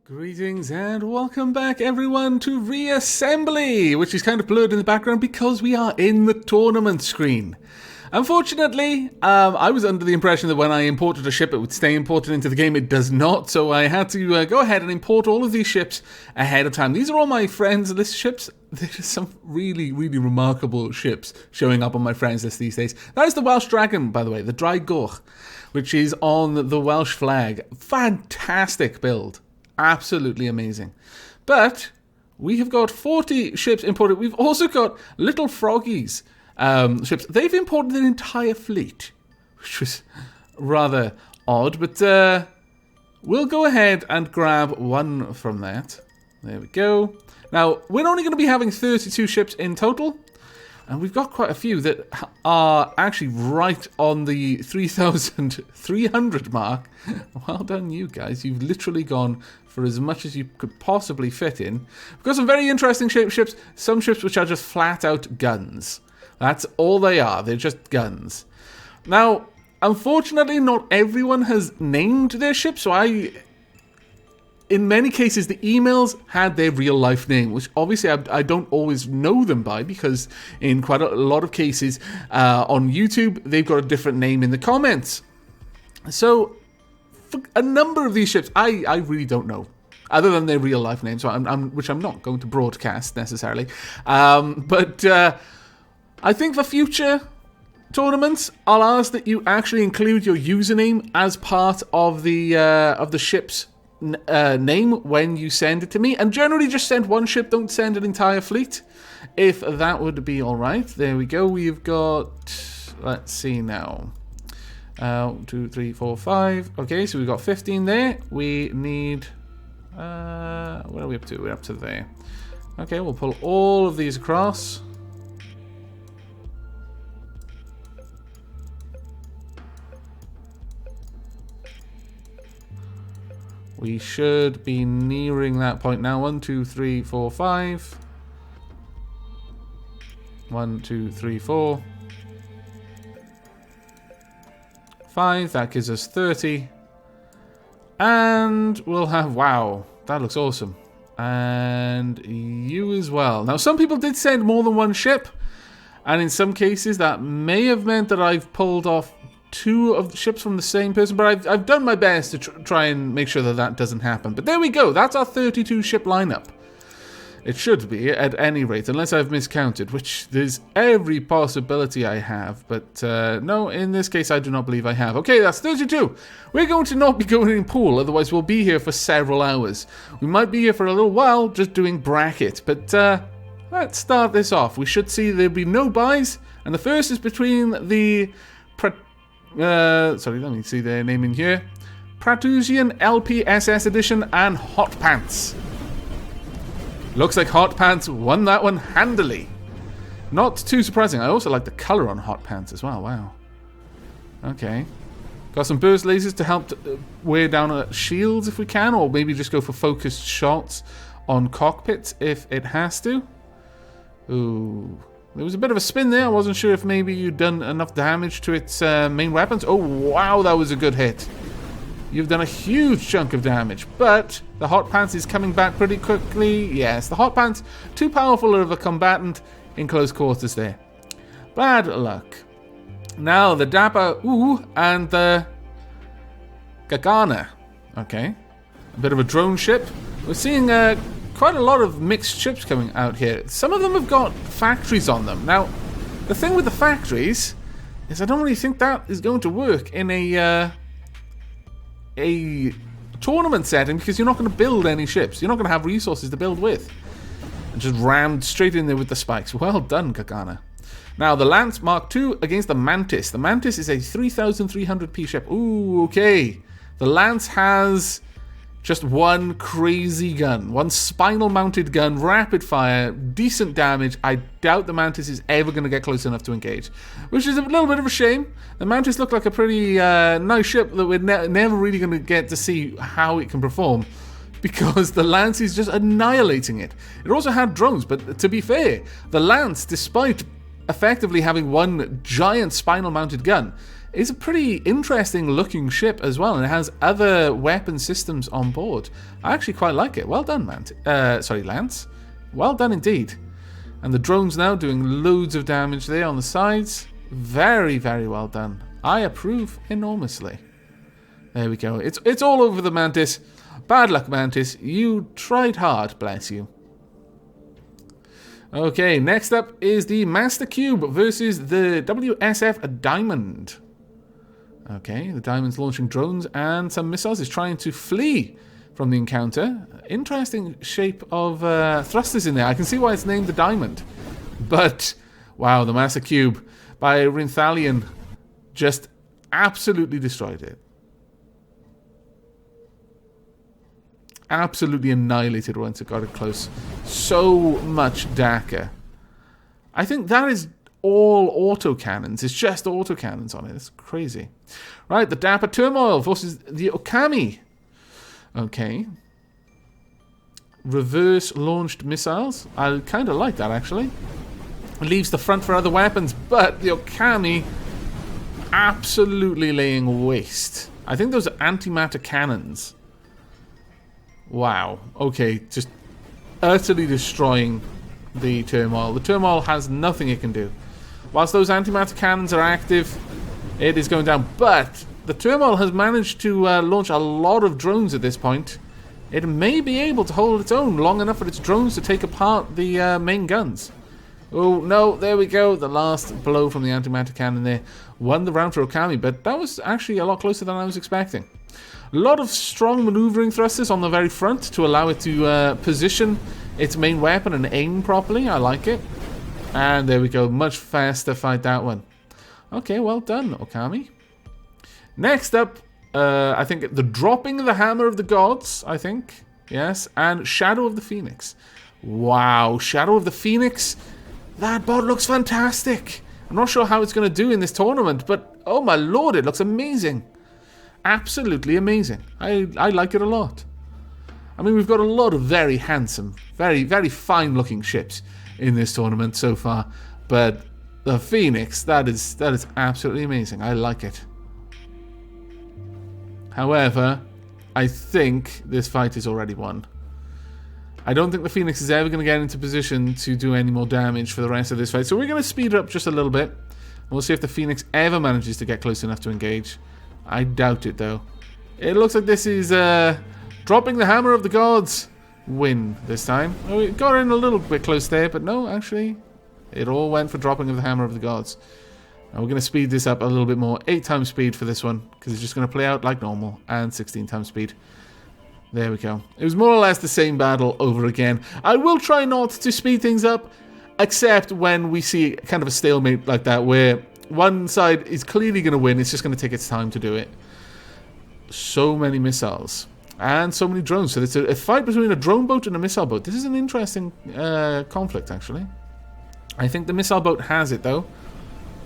Greetings and welcome back everyone to Reassembly, which is kind of blurred in the background because we are in the tournament screen. Unfortunately, I was under the impression that when I imported a ship it would stay imported into the game. It does not, so I had to go ahead and import all of these ships ahead of time. These are all my friends list ships. There's some really, really remarkable ships showing up on my friends list these days. That is the Welsh Dragon, by the way, the Draigor, which is on the Welsh flag. Fantastic build. Absolutely amazing. But we have got 40 ships imported. We've also got Little Froggies ships. They've imported an entire fleet, which was rather odd. But we'll go ahead and grab one from that. There we go. Now, we're only going to be having 32 ships in total. And we've got quite a few that are actually right on the 3,300 mark. Well done, you guys. You've literally gone for as much as you could possibly fit in. We've got some very interesting shaped ships. Some ships which are just flat out guns. That's all they are. They're just guns. Now, unfortunately, not everyone has named their ship. So in many cases, the emails had their real life name, which obviously I don't always know them by, because in quite a lot of cases on YouTube, they've got a different name in the comments. So for a number of these ships, I really don't know, other than their real life names, which I'm not going to broadcast necessarily. But I think for future tournaments, I'll ask that you actually include your username as part of the ship's name when you send it to me, and generally just send one ship, don't send an entire fleet, if that would be alright. There we go. We've got, let's see now, 2, 3, 4, 5. Okay, so we've got 15 there. We need what are we up to? We're up to there. Okay, we'll pull all of these across. We should be nearing that point now. 1, 2, 3, 4, 5. 1, 2, 3, 4. 5. That gives us 30. And we'll have... Wow, that looks awesome. And you as well. Now, some people did send more than one ship. And in some cases, that may have meant that I've pulled off 2 of the ships from the same person, but I've done my best to try and make sure that doesn't happen. But there we go. That's our 32 ship lineup. It should be, at any rate, unless I've miscounted, which there's every possibility I have. But no, in this case, I do not believe I have. Okay, that's 32. We're going to not be going in pool, otherwise we'll be here for several hours. We might be here for a little while, just doing bracket. But let's start this off. We should see there'll be no buys, and the first is between the... sorry, let me see their name in here. Pratusian LPSS Edition and Hot Pants. Looks like Hot Pants won that one handily. Not too surprising. I also like the color on Hot Pants as well. Wow. Okay. Got some burst lasers to help wear down shields if we can, or maybe just go for focused shots on cockpits if it has to. Ooh. There was a bit of a spin there. I wasn't sure if maybe you'd done enough damage to its main weapons. Oh, wow, that was a good hit. You've done a huge chunk of damage. But the Hot Pants is coming back pretty quickly. Yes, the Hot Pants, too powerful of a combatant in close quarters there. Bad luck. Now, the Dapper and the Gagana. Okay. A bit of a drone ship. We're seeing... quite a lot of mixed ships coming out here. Some of them have got factories on them. Now, the thing with the factories is I don't really think that is going to work in a tournament setting, because you're not going to build any ships. You're not going to have resources to build with. And just rammed straight in there with the spikes. Well done, Gagana. Now, the Lance Mark II against the Mantis. The Mantis is a 3,300p ship. Ooh, okay. The Lance has... just one crazy gun. One spinal-mounted gun, rapid fire, decent damage. I doubt the Mantis is ever going to get close enough to engage, which is a little bit of a shame. The Mantis looked like a pretty nice ship that we're never really going to get to see how it can perform, because the Lance is just annihilating it. It also had drones, but to be fair, the Lance, despite effectively having one giant spinal-mounted gun, is a pretty interesting looking ship as well, and it has other weapon systems on board. I actually quite like it. Well done, Lance. Well done indeed. And the drone's now doing loads of damage there on the sides. Very, very well done. I approve enormously. There we go. It's all over the Mantis. Bad luck, Mantis. You tried hard, bless you. Okay, next up is the Master Cube versus the WSF Diamond. Okay, the Diamond's launching drones and some missiles. Is trying to flee from the encounter. Interesting shape of thrusters in there. I can see why it's named the Diamond. But, wow, the Master Cube by Rinthalion just absolutely destroyed it. Absolutely annihilated once it got it close. So much DACA. I think that is all autocannons. It's just autocannons on it. It's crazy. Right, the Dapper Turmoil versus the Okami. Okay. Reverse launched missiles. I kind of like that, actually. It leaves the front for other weapons, but the Okami absolutely laying waste. I think those are antimatter cannons. Wow. Okay, just utterly destroying the Turmoil. The Turmoil has nothing it can do. Whilst those antimatter cannons are active, it is going down. But the Turmoil has managed to launch a lot of drones at this point. It may be able to hold its own long enough for its drones to take apart the main guns. Oh, no, there we go. The last blow from the antimatter cannon there won the round for Okami, but that was actually a lot closer than I was expecting. A lot of strong maneuvering thrusters on the very front to allow it to position its main weapon and aim properly. I like it. And there we go. Much faster fight, that one. Okay, well done, Okami. Next up, I think the dropping of the Hammer of the Gods, I think. Yes, and Shadow of the Phoenix. Wow, Shadow of the Phoenix. That bot looks fantastic. I'm not sure how it's going to do in this tournament, but oh my lord, it looks amazing. Absolutely amazing. I like it a lot. I mean, we've got a lot of very handsome, very, very fine-looking ships in this tournament so far, but the Phoenix, that is absolutely amazing. I like it. However, I think this fight is already won. I don't think the Phoenix is ever going to get into position to do any more damage for the rest of this fight, so we're going to speed it up just a little bit. We'll see if the Phoenix ever manages to get close enough to engage. I doubt it, though. It looks like this is dropping the Hammer of the Gods win this time. Oh, it got in a little bit close there, but no, actually, it all went for dropping of the Hammer of the Gods. Now we're going to speed this up a little bit more. 8 times speed for this one, because it's just going to play out like normal, and 16 times speed. There we go. It was more or less the same battle over again. I will try not to speed things up, except when we see kind of a stalemate like that, where one side is clearly going to win. It's just going to take its time to do it. So many missiles. And so many drones. So it's a fight between a drone boat and a missile boat. This is an interesting conflict, actually. I think the missile boat has it, though.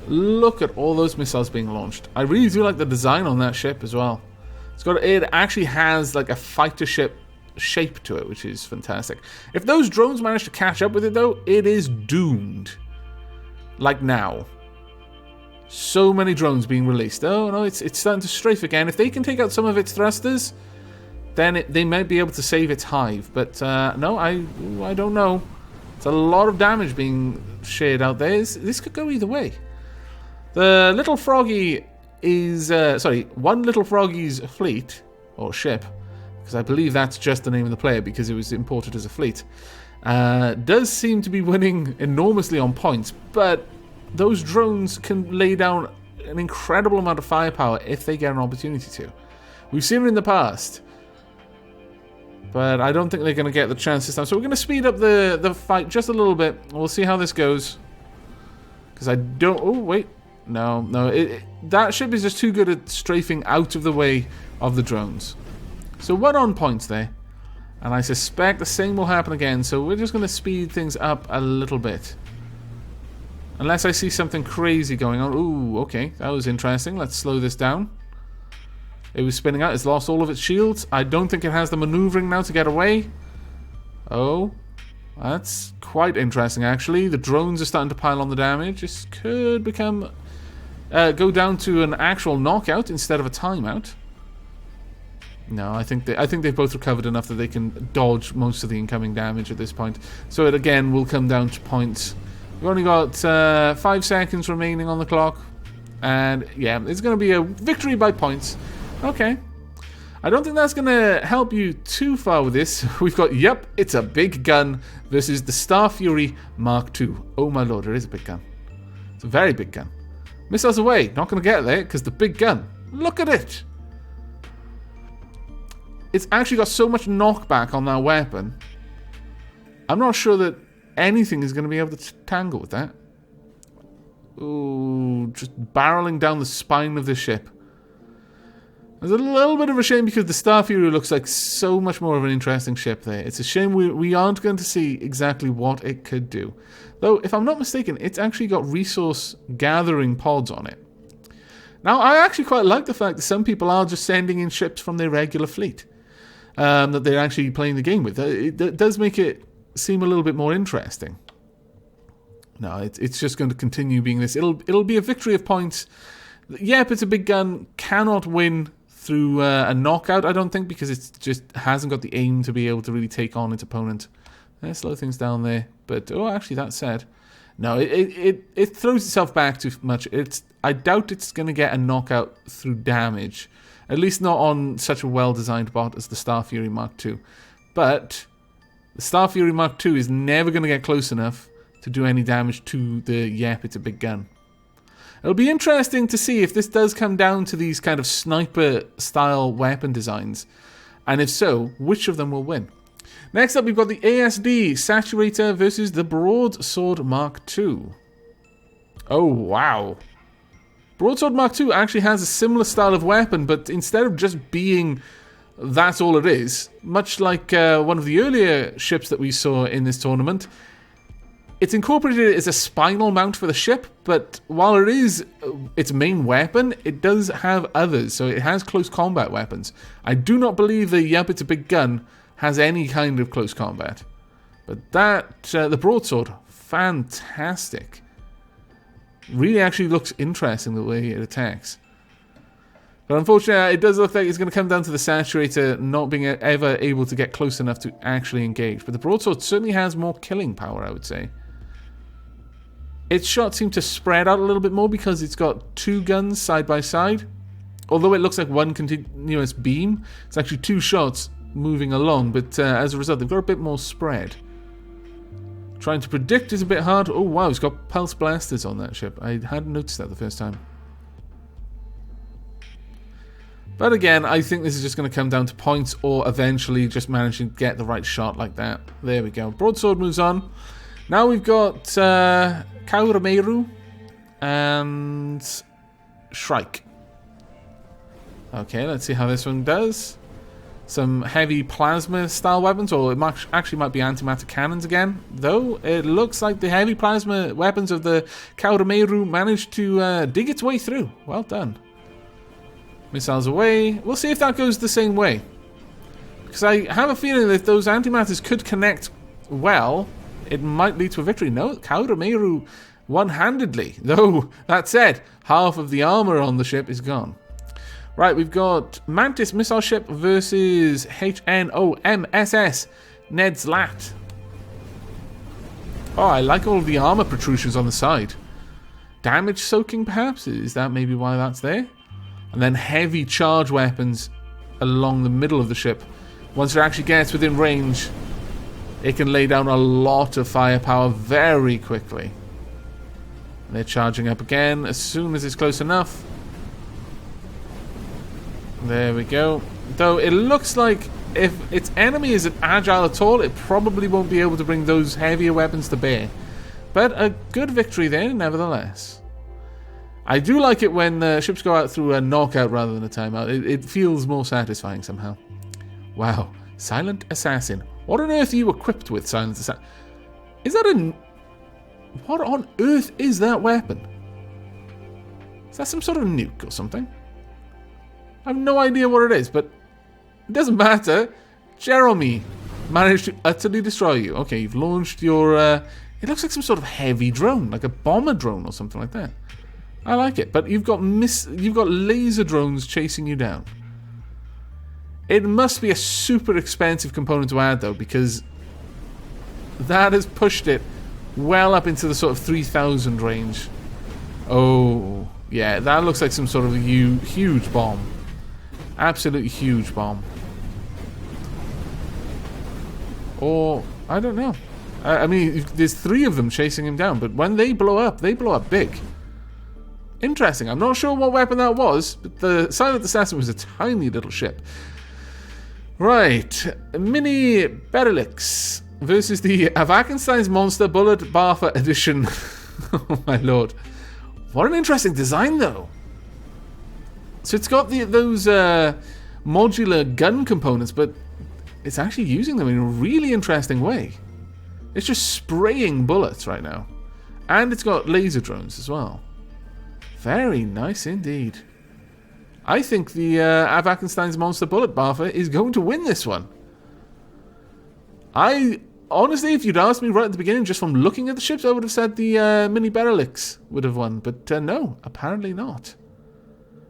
Look at all those missiles being launched. I really do like the design on that ship as well. It actually has like a fighter ship shape to it, which is fantastic. If those drones manage to catch up with it, though, it is doomed. Like now. So many drones being released. Oh no, it's starting to strafe again. If they can take out some of its thrusters, then they might be able to save its hive. But no, I don't know. It's a lot of damage being shared out there. This could go either way. The Little Froggy is... One Little Froggy's fleet, or ship, because I believe that's just the name of the player because it was imported as a fleet, does seem to be winning enormously on points, but those drones can lay down an incredible amount of firepower if they get an opportunity to. We've seen it in the past, but I don't think they're going to get the chance this time. So we're going to speed up the fight just a little bit. We'll see how this goes. Because I don't... Oh, wait. No. That ship is just too good at strafing out of the way of the drones. So 1 on points there. And I suspect the same will happen again. So we're just going to speed things up a little bit. Unless I see something crazy going on. Ooh, okay. That was interesting. Let's slow this down. It was spinning out. It's lost all of its shields. I don't think it has the maneuvering now to get away. Oh. That's quite interesting, actually. The drones are starting to pile on the damage. This could become go down to an actual knockout instead of a timeout. No, I think they've both recovered enough that they can dodge most of the incoming damage at this point. So it again will come down to points. We've only got 5 seconds remaining on the clock. And yeah, it's going to be a victory by points. Okay. I don't think that's going to help you too far with this. We've got, yep, it's a big gun versus the Star Fury Mark II. Oh my lord, it is a big gun. It's a very big gun. Missiles away. Not going to get there because the big gun. Look at it. It's actually got so much knockback on that weapon. I'm not sure that anything is going to be able to tangle with that. Ooh, just barreling down the spine of the ship. It's a little bit of a shame because the Star Fury looks like so much more of an interesting ship there. It's a shame we aren't going to see exactly what it could do. Though, if I'm not mistaken, it's actually got resource gathering pods on it. Now, I actually quite like the fact that some people are just sending in ships from their regular fleet. That they're actually playing the game with. It does make it seem a little bit more interesting. No, it's just going to continue being this. It'll be a victory of points. Yep, it's a big gun. Cannot win through a knockout, I don't think, because it just hasn't got the aim to be able to really take on its opponent. Slow things down there. But, oh, actually, that said, no, it throws itself back too much. I doubt it's going to get a knockout through damage. At least not on such a well-designed bot as the Star Fury Mark II. But the Star Fury Mark II is never going to get close enough to do any damage to the, yep, it's a big gun. It'll be interesting to see if this does come down to these kind of sniper-style weapon designs. And if so, which of them will win? Next up, we've got the ASD Saturator versus the Broadsword Mark II. Oh, wow. Broadsword Mark II actually has a similar style of weapon, but instead of just being that's all it is, much like one of the earlier ships that we saw in this tournament, it's incorporated as a spinal mount for the ship, but while it is its main weapon, it does have others, so it has close combat weapons. I do not believe the yep, it's a big gun has any kind of close combat. But that, the broadsword, fantastic. Really actually looks interesting the way it attacks. But unfortunately, it does look like it's going to come down to the Saturator not being ever able to get close enough to actually engage. But the broadsword certainly has more killing power, I would say. Its shots seem to spread out a little bit more because it's got 2 guns side by side. Although it looks like one continuous beam, it's actually 2 shots moving along. But as a result, they've got a bit more spread. Trying to predict is a bit hard. Oh, wow, it's got pulse blasters on that ship. I hadn't noticed that the first time. But again, I think this is just going to come down to points or eventually just managing to get the right shot like that. There we go. Broadsword moves on. Now we've got Kaurameru and Shrike. Okay, let's see how this one does. Some heavy plasma style weapons, or it actually might be antimatter cannons again. Though it looks like the heavy plasma weapons of the Kaurameru managed to dig its way through. Well done. Missiles away. We'll see if that goes the same way. Because I have a feeling that if those antimatters could connect well, it might lead to a victory. No, Kaurameru one-handedly. Though, that said, half of the armor on the ship is gone. Right, we've got Mantis Missile Ship versus HNOMSS Ned's Lat. Oh, I like all of the armor protrusions on the side. Damage soaking, perhaps? Is that maybe why that's there? And then heavy charge weapons along the middle of the ship. Once it actually gets within range, it can lay down a lot of firepower very quickly. And they're charging up again as soon as it's close enough. There we go. Though it looks like if its enemy isn't agile at all, it probably won't be able to bring those heavier weapons to bear. But a good victory there, nevertheless. I do like it when ships go out through a knockout rather than a timeout. It feels more satisfying somehow. Wow. Silent Assassin. What on earth are you equipped with, Silent Assassin? Is that a... What on earth is that weapon? Is that some sort of nuke or something? I have no idea what it is, but it doesn't matter. Jeremy managed to utterly destroy you. Okay, you've launched your... it looks like some sort of heavy drone, like a bomber drone or something like that. I like it, but you've got laser drones chasing you down. It must be a super expensive component to add, though, because that has pushed it well up into the sort of 3,000 range. Oh, yeah, that looks like some sort of huge bomb. Absolutely huge bomb. Or, I don't know. I mean, there's 3 of them chasing him down, but when they blow up big. Interesting. I'm not sure what weapon that was, but the Silent Assassin was a tiny little ship. Right. Mini Berelix versus the Avakenstein's Monster Bullet Barfer Edition. Oh my lord. What an interesting design, though. So it's got those modular gun components, but it's actually using them in a really interesting way. It's just spraying bullets right now. And it's got laser drones as well. Very nice indeed. I think the Avakenstein's Monster Bullet Barfer is going to win this one. Honestly, if you'd asked me right at the beginning, just from looking at the ships, I would have said the Mini Berelix would have won. But no, apparently not.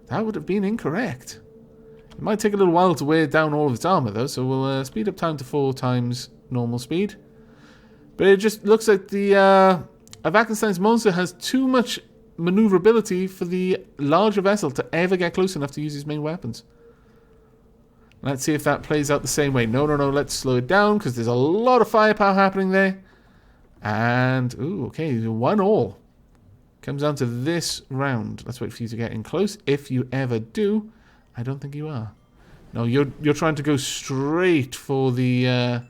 That would have been incorrect. It might take a little while to wear down all of its armor, though, so we'll speed up time to 4 times normal speed. But it just looks like the Avakenstein's Monster has too much maneuverability for the larger vessel to ever get close enough to use his main weapons. Let's see if that plays out the same way. No, let's slow it down, because there's a lot of firepower happening there. And, ooh, okay, 1-1. Comes down to this round. Let's wait for you to get in close. If you ever do, I don't think you are. No, you're trying to go straight for the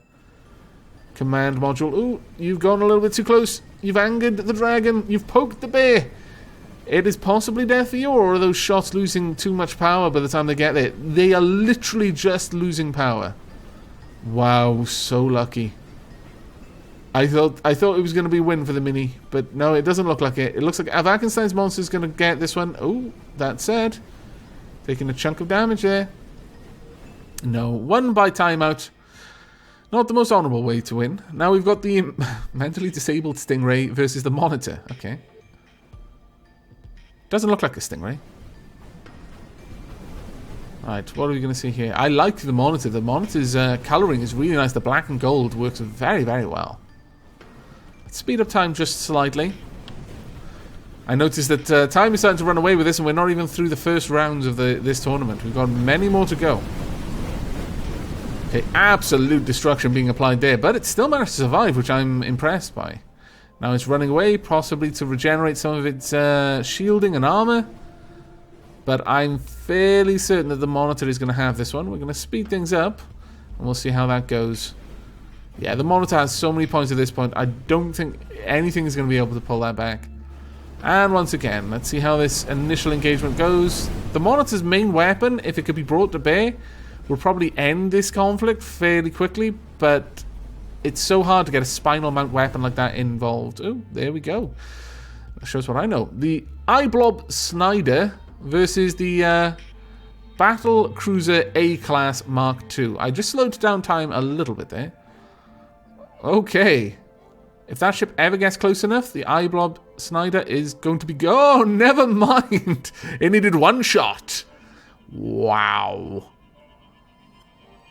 command module. Ooh, you've gone a little bit too close. You've angered the dragon. You've poked the bear. It is possibly death for you, or are those shots losing too much power by the time they get there? They are literally just losing power. Wow, so lucky. I thought it was going to be a win for the Mini, but no, it doesn't look like it. It looks like Avakenstein's Monster is going to get this one. Oh, that said, taking a chunk of damage there. No, 1 by timeout. Not the most honourable way to win. Now we've got the mentally disabled Stingray versus the Monitor. Okay. Doesn't look like a Stingray. Right, what are we going to see here? I like the Monitor. The Monitor's colouring is really nice. The black and gold works very, very well. Let's speed up time just slightly. I noticed that time is starting to run away with this, and we're not even through the first rounds of this tournament. We've got many more to go. Okay, absolute destruction being applied there, but it still managed to survive, which I'm impressed by. Now it's running away, possibly to regenerate some of its shielding and armor. But I'm fairly certain that the Monitor is going to have this one. We're going to speed things up, and we'll see how that goes. Yeah, the Monitor has so many points at this point. I don't think anything is going to be able to pull that back. And once again, let's see how this initial engagement goes. The Monitor's main weapon, if it could be brought to bear, will probably end this conflict fairly quickly, but it's so hard to get a spinal mount weapon like that involved. Oh, there we go. That shows what I know. The iBlob Snyder versus the Battle Cruiser A-Class Mark II. I just slowed down time a little bit there. Okay. If that ship ever gets close enough, the iBlob Snyder is going to be... Oh, never mind. It needed 1 shot. Wow.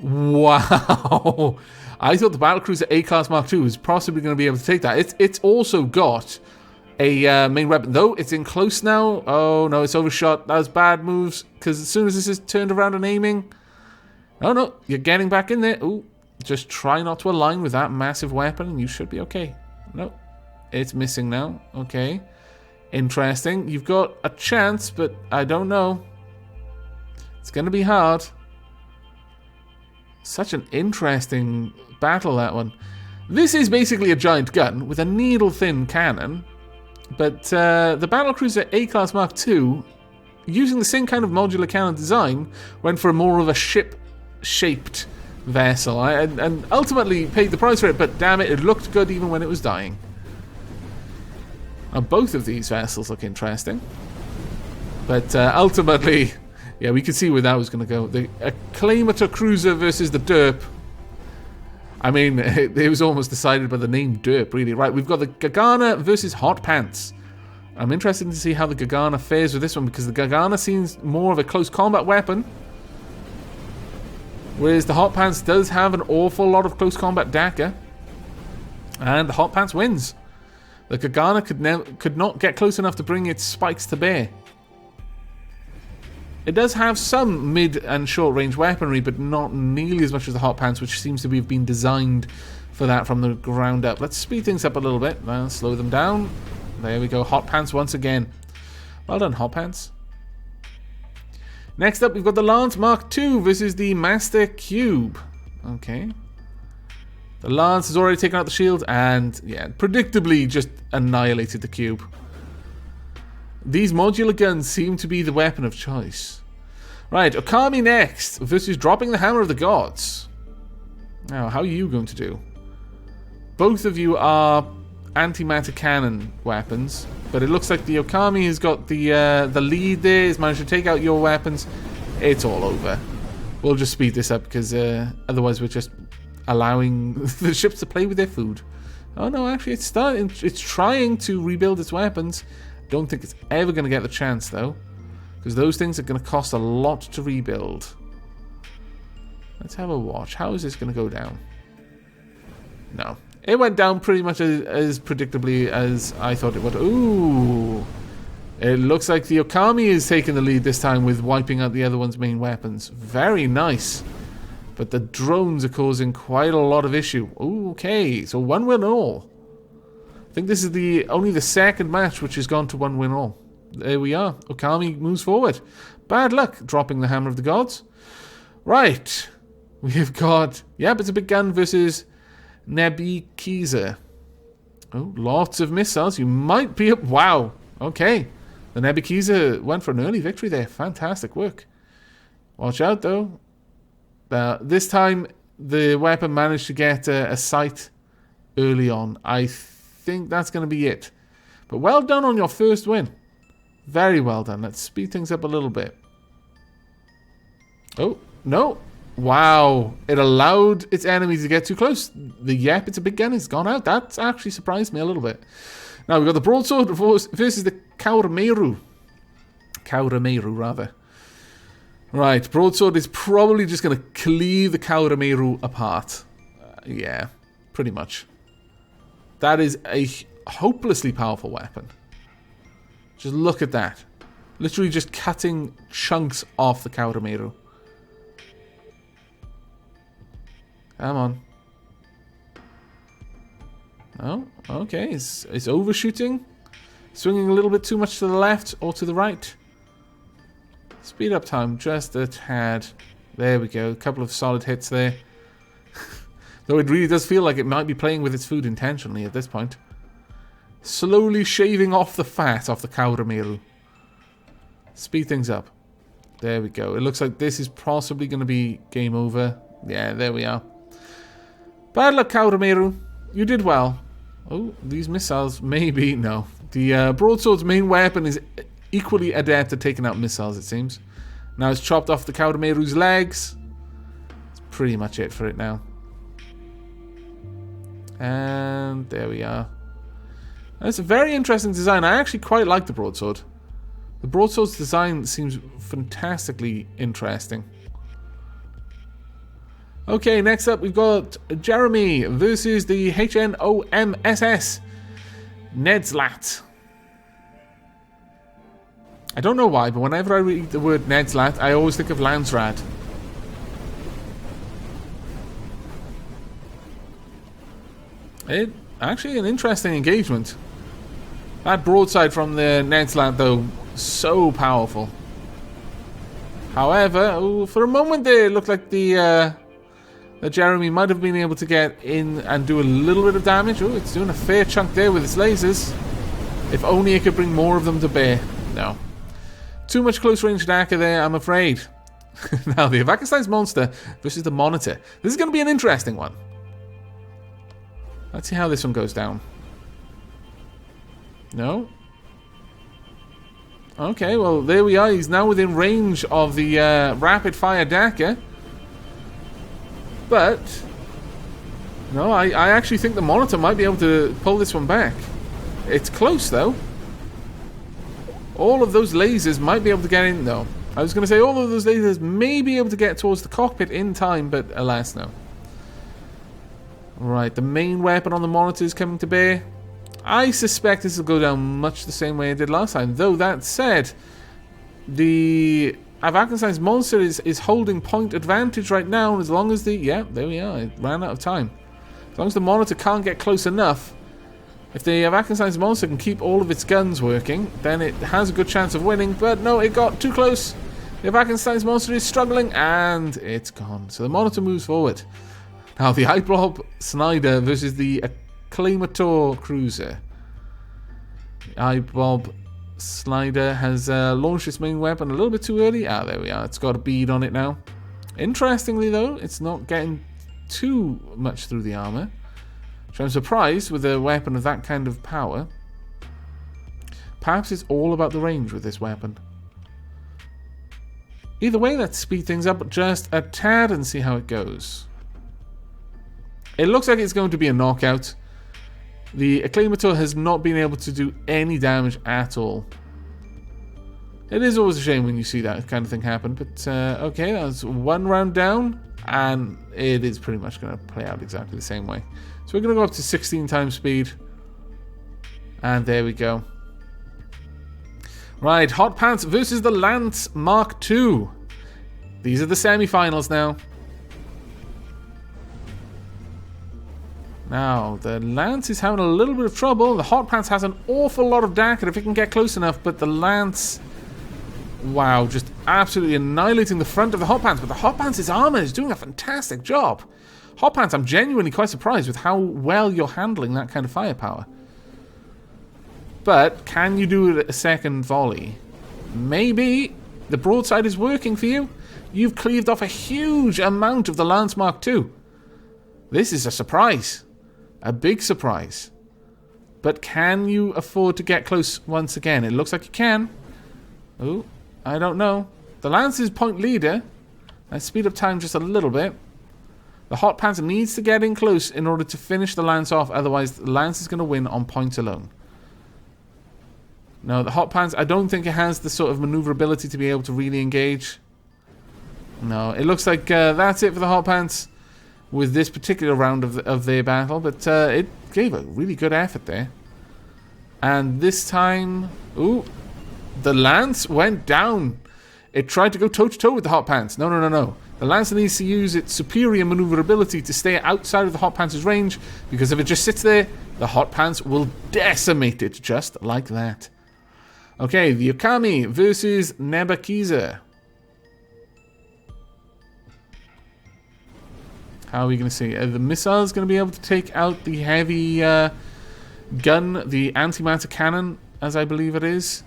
Wow. I thought the Battlecruiser A-Class Mark II was possibly going to be able to take that. It's also got a main weapon, though. It's in close now. Oh, no, it's overshot. That was bad moves, because as soon as this is turned around and aiming... Oh, no, you're getting back in there. Ooh, just try not to align with that massive weapon, and you should be okay. No, it's missing now. Okay. Interesting. You've got a chance, but I don't know. It's going to be hard. Such an interesting battle, that one. This is basically a giant gun with a needle-thin cannon, but the Battlecruiser A-Class Mark II, using the same kind of modular cannon design, went for more of a ship-shaped vessel, and ultimately paid the price for it, but damn it, it looked good even when it was dying. Now, both of these vessels look interesting, but ultimately... Yeah, we could see where that was going to go. The Acclamator Cruiser versus the Derp. I mean, it was almost decided by the name Derp, really. Right, we've got the Gagana versus Hot Pants. I'm interested to see how the Gargana fares with this one, because the Gargana seems more of a close combat weapon, whereas the Hot Pants does have an awful lot of close combat dagger, and the Hot Pants wins. The Gargana could not get close enough to bring its spikes to bear. It does have some mid and short range weaponry, but not nearly as much as the Hot Pants, which seems to have been designed for that from the ground up. Let's speed things up a little bit. Slow them down. There we go. Hot Pants once again. Well done, Hot Pants. Next up, we've got the Lance Mark II versus the Master Cube. Okay. The Lance has already taken out the shield and, yeah, predictably just annihilated the Cube. These modular guns seem to be the weapon of choice. Right, Okami next versus dropping the Hammer of the Gods. Now, how are you going to do? Both of you are antimatter cannon weapons, but it looks like the Okami has got the lead there, has managed to take out your weapons. It's all over. We'll just speed this up, because otherwise we're just allowing the ships to play with their food. Oh no, actually it's trying to rebuild its weapons. Don't think it's ever going to get the chance though, because those things are going to cost a lot to rebuild. Let's have a watch. How is this going to go down? No. It went down pretty much as predictably as I thought it would. Ooh. It looks like the Okami is taking the lead this time with wiping out the other one's main weapons. Very nice. But the drones are causing quite a lot of issue. Ooh, okay, so 1 win all. I think this is only the second match which has gone to 1 win all. There we are. Okami moves forward. Bad luck dropping the Hammer of the Gods. Right. We've got... Yep, it's a big gun versus... Nebuchadnezzar. Oh, lots of missiles. You might be up. Wow. Okay. The Nebuchadnezzar went for an early victory there. Fantastic work. Watch out, though. This time, the weapon managed to get a sight early on. I think that's going to be it. But well done on your first win. Very well done. Let's speed things up a little bit. Oh, no. Wow, it allowed its enemies to get too close. Yep, it's a big gun. It's gone out. That's actually surprised me a little bit. Now, we've got the Broadsword versus the Kaurameru. Kaurameru, rather. Right, Broadsword is probably just going to cleave the Kaurameru apart. Yeah, pretty much. That is a hopelessly powerful weapon. Just look at that. Literally just cutting chunks off the Kaurameru. Come on. Oh, okay. It's overshooting. Swinging a little bit too much to the left or to the right. Speed up time just a tad. There we go. A couple of solid hits there. Though it really does feel like it might be playing with its food intentionally at this point. Slowly shaving off the fat off the Kaurameru. Speed things up. There we go. It looks like this is possibly going to be game over. Yeah, there we are. Bad luck, Kaurameru. You did well. Oh, these missiles, maybe. No. The Broadsword's main weapon is equally adept at taking out missiles, it seems. Now it's chopped off the Kaurameru's legs. That's pretty much it for it now. And there we are. It's a very interesting design. I actually quite like the Broadsword. The Broadsword's design seems fantastically interesting. Okay, next up we've got Jeremy versus the HNOMSS Nedslat. I don't know why, but whenever I read the word Nedslat, I always think of Landsrad. Actually an interesting engagement. That broadside from the Nedslat, though, so powerful. However, for a moment there, it looked like that Jeremy might have been able to get in and do a little bit of damage. Oh, it's doing a fair chunk there with its lasers. If only it could bring more of them to bear. No. Too much close range attacker there, I'm afraid. Now, the Avakastein's monster versus the Monitor. This is going to be an interesting one. Let's see how this one goes down. No? Okay, well, there we are. He's now within range of the rapid-fire Daka. But, no, I actually think the Monitor might be able to pull this one back. It's close, though. all of those lasers might be able to get in. No, I was going to say all of those lasers may be able to get towards the cockpit in time, but alas, no. Right, the main weapon on the monitor is coming to bear. I suspect this will go down much the same way it did last time. Though, that said, the Avakenstein's monster is holding point advantage right now, and as long as the... Yeah, there we are. It ran out of time. As long as the monitor can't get close enough, if the Avakenstein's monster can keep all of its guns working, then it has a good chance of winning. But no, it got too close. The Avakenstein's monster is struggling, and it's gone. So the monitor moves forward. Now, the Eyeblob Snyder versus the Acclamator Cruiser. The Eyeblob Slider has launched its main weapon a little bit too early. Ah, there we are. It's got a bead on it now. Interestingly, though, it's not getting too much through the armor. So I'm surprised with a weapon of that kind of power. Perhaps it's all about the range with this weapon. Either way, let's speed things up just a tad and see how it goes. It looks like it's going to be a knockout. The Acclamator has not been able to do any damage at all. It is always a shame when you see that kind of thing happen, but okay, that's one round down, and it is pretty much going to play out exactly the same way. So we're going to go up to 16 times speed, and there we go. Right, Hot Pants versus the Lance Mark II. These are the semi-finals now. Now, the Lance is having a little bit of trouble. The Hot Pants has an awful lot of DAC if it can get close enough, but the Lance... Wow, just absolutely annihilating the front of the Hot Pants. But the Hot Pants' armor is doing a fantastic job. Hot Pants, I'm genuinely quite surprised with how well you're handling that kind of firepower. But, can you do a second volley? Maybe. The broadside is working for you. You've cleaved off a huge amount of the Lance Mark II. This is a surprise. A big surprise. But can you afford to get close once again? It looks like you can. Oh, I don't know. The Lance is point leader. Let's speed up time just a little bit. The Hot Pants needs to get in close in order to finish the Lance off. Otherwise, the Lance is going to win on points alone. No, the Hot Pants, I don't think it has the sort of maneuverability to be able to really engage. No, it looks like that's it for the Hot Pants with this particular round of their battle, but it gave a really good effort there. And this time, ooh, the Lance went down. It tried to go toe-to-toe with the Hot Pants. No, no, no, no. The Lance needs to use its superior maneuverability to stay outside of the Hot Pants' range, because if it just sits there, the Hot Pants will decimate it just like that. Okay, the Okami versus Nebakiza. How are we going to see? The missile is going to be able to take out the heavy gun, the antimatter cannon, as I believe it is,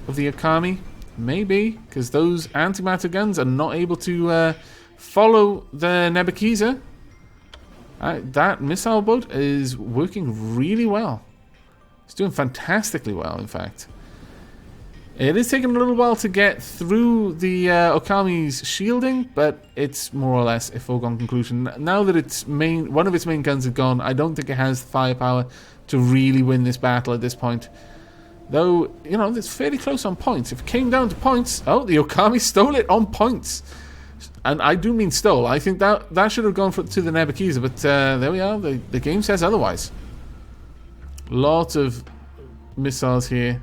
of the Okami. Maybe, because those antimatter guns are not able to follow the Nebakiza. That missile boat is working really well. It's doing fantastically well, in fact. It is taking a little while to get through the Okami's shielding, but it's more or less a foregone conclusion. Now that one of its main guns are gone, I don't think it has the firepower to really win this battle at this point. Though, you know, it's fairly close on points. If it came down to points... Oh, the Okami stole it on points. And I do mean stole. I think that should have gone to the Nebakiza, but there we are. The game says otherwise. Lots of missiles here.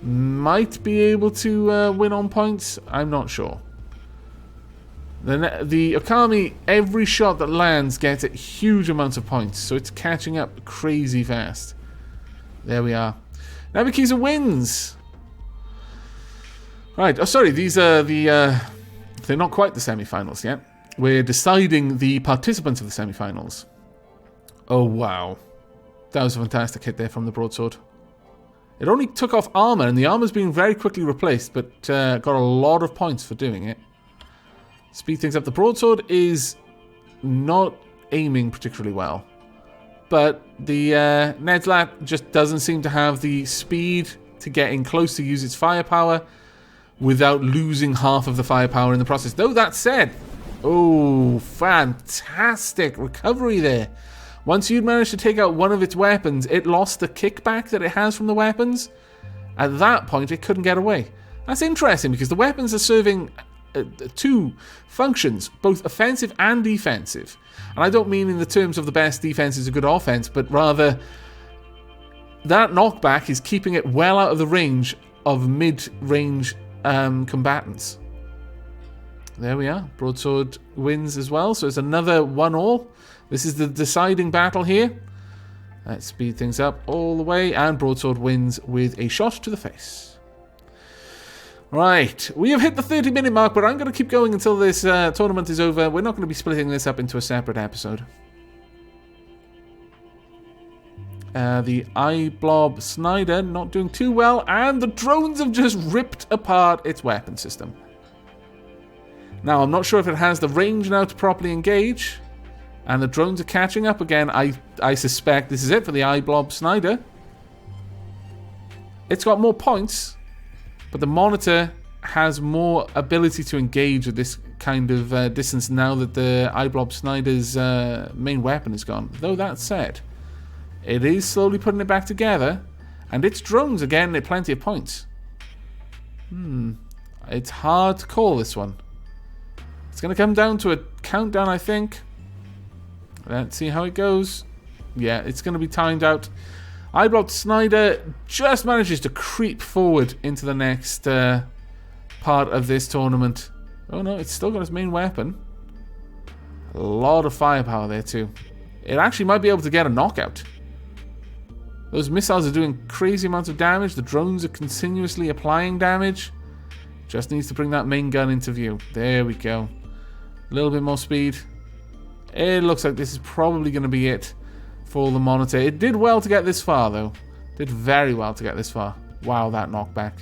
Might be able to win on points. I'm not sure. The Okami, every shot that lands gets a huge amounts of points, so it's catching up crazy fast. There we are. Nebakiza wins. Right. Oh, sorry. These are the. They're not quite the semi-finals yet. We're deciding the participants of the semi-finals. Oh wow, that was a fantastic hit there from the broadsword. It only took off armor, and the armor's being very quickly replaced, but got a lot of points for doing it. Speed things up. The broadsword is not aiming particularly well, but the Nedlat just doesn't seem to have the speed to get in close to use its firepower without losing half of the firepower in the process. Though that said, oh, fantastic recovery there. Once you'd managed to take out one of its weapons, it lost the kickback that it has from the weapons, At that point, it couldn't get away. That's interesting because the weapons are serving two functions, both offensive and defensive. And I don't mean in the terms of the best defense is a good offense, but rather that knockback is keeping it well out of the range of mid-range combatants. There we are. Broadsword wins as well, so it's another 1-all. This is the deciding battle here. Let's speed things up all the way, and Broadsword wins with a shot to the face. Right, we have hit the 30-minute mark, but I'm going to keep going until this tournament is over. We're not going to be splitting this up into a separate episode. The Eye Blob Snyder not doing too well, and the drones have just ripped apart its weapon system. Now, I'm not sure if it has the range now to properly engage, and the drones are catching up again. I suspect this is it for the Eye Blob Snyder. It's got more points, but the monitor has more ability to engage at this kind of distance now that the Eye Blob Snyder's main weapon is gone. Though that said, it is slowly putting it back together, and its drones are getting plenty of points. It's hard to call this one. It's going to come down to a countdown, I think. Let's see how it goes. Yeah, it's going to be timed out. Eye Blob Snyder just manages to creep forward into the next part of this tournament. Oh no, it's still got its main weapon. A lot of firepower there too. It actually might be able to get a knockout. Those missiles are doing crazy amounts of damage. The drones are continuously applying damage. Just needs to bring that main gun into view. There we go. A little bit more speed. It looks like this is probably going to be it for the monitor. It did well to get this far, though. Did very well to get this far. Wow, that knockback.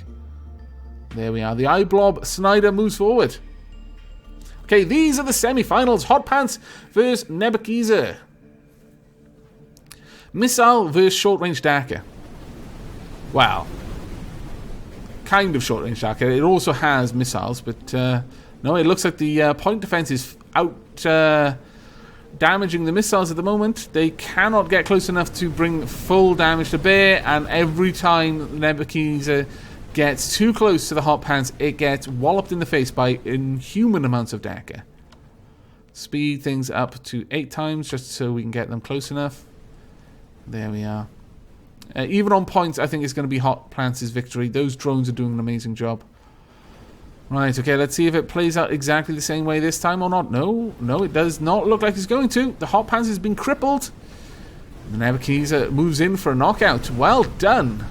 There we are. The Eye Blob Snyder moves forward. Okay, these are the semi-finals. Hot Pants versus Nebuchadnezzar. Missile versus short-range Daka. Wow. Kind of short-range Daka. It also has missiles, but no, it looks like the point defense is out damaging the missiles at the moment. They cannot get close enough to bring full damage to bear, and every time Nebuchadnezzar gets too close to the Hot Pants, it gets walloped in the face by inhuman amounts of Daka. Speed things up to 8 times just so we can get them close enough. There we are. Even on points, I think it's going to be Hot Pants' victory. Those drones are doing an amazing job. Right, okay, let's see if it plays out exactly the same way this time or not. No, it does not look like it's going to. The Hot Pants has been crippled. The Nebuchadnezzar moves in for a knockout. Well done.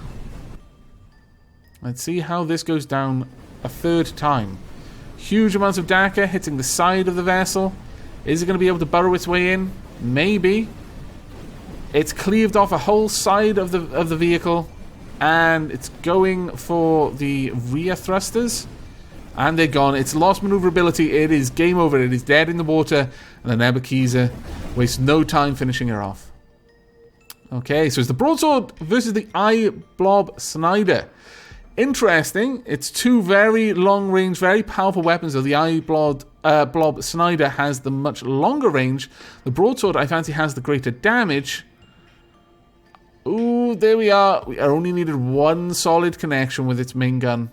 Let's see how this goes down a third time. Huge amounts of Daka hitting the side of the vessel. Is it going to be able to burrow its way in? Maybe. It's cleaved off a whole side of the vehicle, and it's going for the rear thrusters, and they're gone. It's lost maneuverability. It is game over. It is dead in the water, and the Nebuchadnezzar wastes no time finishing her off. Okay, so it's the Broadsword versus the Eye Blob Snyder. Interesting. It's two very long-range, very powerful weapons. Though the Eye Blob Snyder has the much longer range. The Broadsword, I fancy, has the greater damage. Ooh, there we are. We only needed one solid connection with its main gun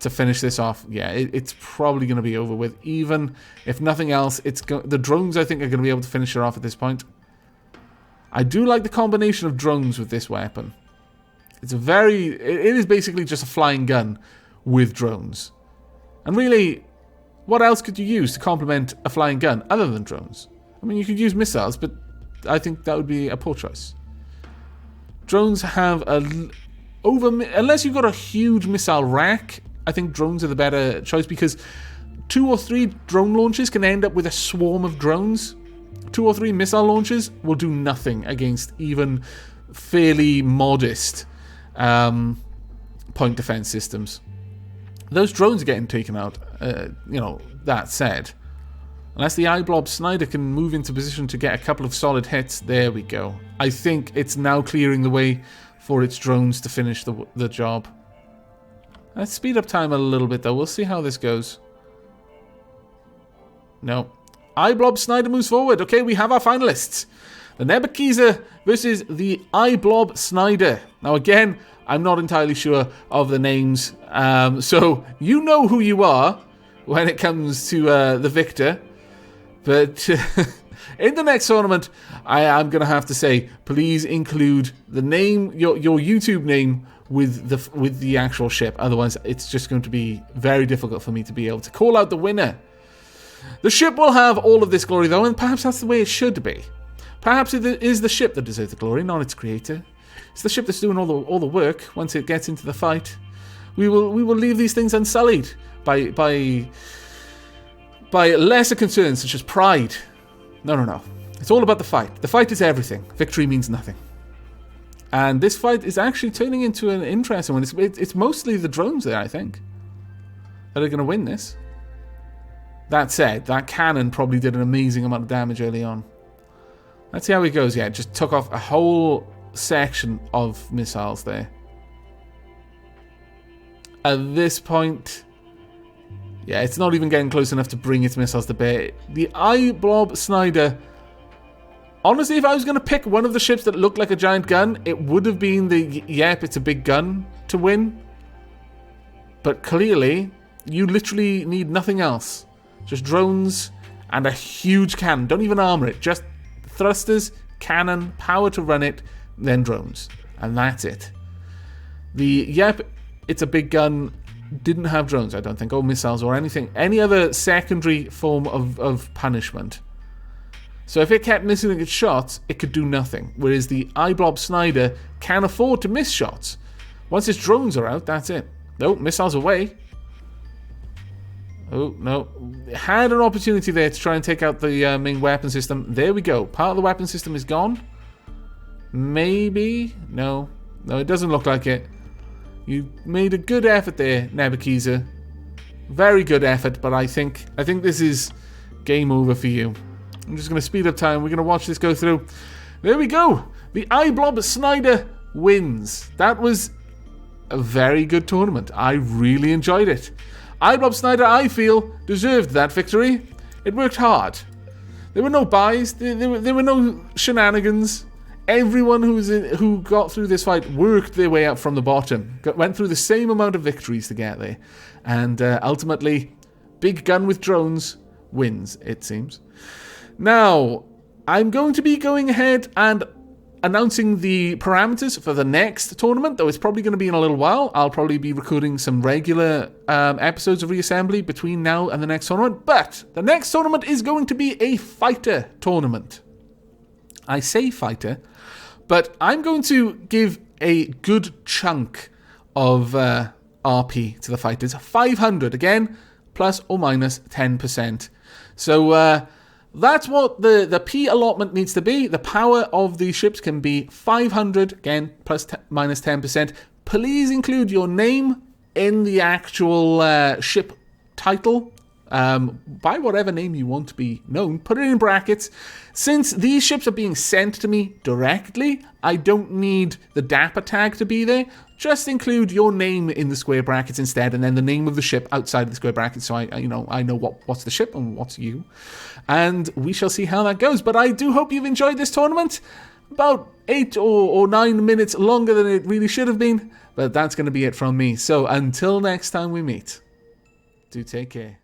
to finish this off. Yeah, it's probably going to be over with. Even if nothing else, the drones, I think, are going to be able to finish her off at this point. I do like the combination of drones with this weapon. It is basically just a flying gun with drones. And really, what else could you use to complement a flying gun other than drones? I mean, you could use missiles, but I think that would be a poor choice. Drones have unless you've got a huge missile rack, I think drones are the better choice, because 2 or 3 drone launches can end up with a swarm of drones. 2 or 3 missile launches will do nothing against even fairly modest point defense systems. Those drones are getting taken out. That said, unless the Eye Blob Snyder can move into position to get a couple of solid hits, there we go. I think it's now clearing the way for its drones to finish the job. Let's speed up time a little bit, though. We'll see how this goes. No. Eye Blob Snyder moves forward. Okay, we have our finalists. The Nebuchadnezzar versus the iBlob Snyder. Now again, I'm not entirely sure of the names, so you know who you are when it comes to the victor. But in the next tournament, I am going to have to say, please include the name, your YouTube name, with the actual ship. Otherwise, it's just going to be very difficult for me to be able to call out the winner. The ship will have all of this glory, though, and perhaps that's the way it should be. Perhaps it is the ship that deserves the glory, not its creator. It's the ship that's doing all the work. Once it gets into the fight, we will leave these things unsullied by lesser concerns such as pride. No. It's all about the fight. The fight is everything. Victory means nothing. And this fight is actually turning into an interesting one. It's mostly the drones there, I think, that are going to win this. That said, that cannon probably did an amazing amount of damage early on. Let's see how it goes. Yeah, it just took off a whole section of missiles there. At this point, yeah, it's not even getting close enough to bring its missiles to bear. The iBlob Snyder... Honestly, if I was going to pick one of the ships that looked like a giant gun, it would have been the, yep, it's a big gun to win. But clearly, you literally need nothing else. Just drones and a huge cannon. Don't even armor it. Just thrusters, cannon, power to run it, then drones. And that's it. The, yep, it's a big gun, didn't have drones, I don't think, or missiles or anything. Any other secondary form of punishment. So if it kept missing its shots, it could do nothing. Whereas the iBlob Snyder can afford to miss shots. Once its drones are out, that's it. Nope, missiles away. Oh, no. Had an opportunity there to try and take out the main weapon system. There we go. Part of the weapon system is gone. Maybe? No. No, it doesn't look like it. You made a good effort there, Nebuchadnezzar. Very good effort, but I think this is game over for you. I'm just going to speed up time. We're going to watch this go through. There we go. The iBlob Snyder wins. That was a very good tournament. I really enjoyed it. iBlob Snyder, I feel, deserved that victory. It worked hard. There were no buys. There were no shenanigans. Everyone who got through this fight worked their way up from the bottom. Went through the same amount of victories to get there. And ultimately, big gun with drones wins, it seems. Now, I'm going to be going ahead and announcing the parameters for the next tournament, though it's probably going to be in a little while. I'll probably be recording some regular episodes of Reassembly between now and the next tournament. But the next tournament is going to be a fighter tournament. I say fighter, but I'm going to give a good chunk of RP to the fighters. 500, again, plus or minus 10%. So that's what the P allotment needs to be. The power of the ships can be 500, again, minus 10%. Please include your name in the actual ship title. By whatever name you want to be known, put it in brackets. Since these ships are being sent to me directly, I don't need the Dapper tag to be there. Just include your name in the square brackets instead, and then the name of the ship outside of the square brackets, so I know what's the ship and what's you. And we shall see how that goes. But I do hope you've enjoyed this tournament. About 8 or 9 minutes longer than it really should have been, but that's going to be it from me. So until next time we meet, do take care.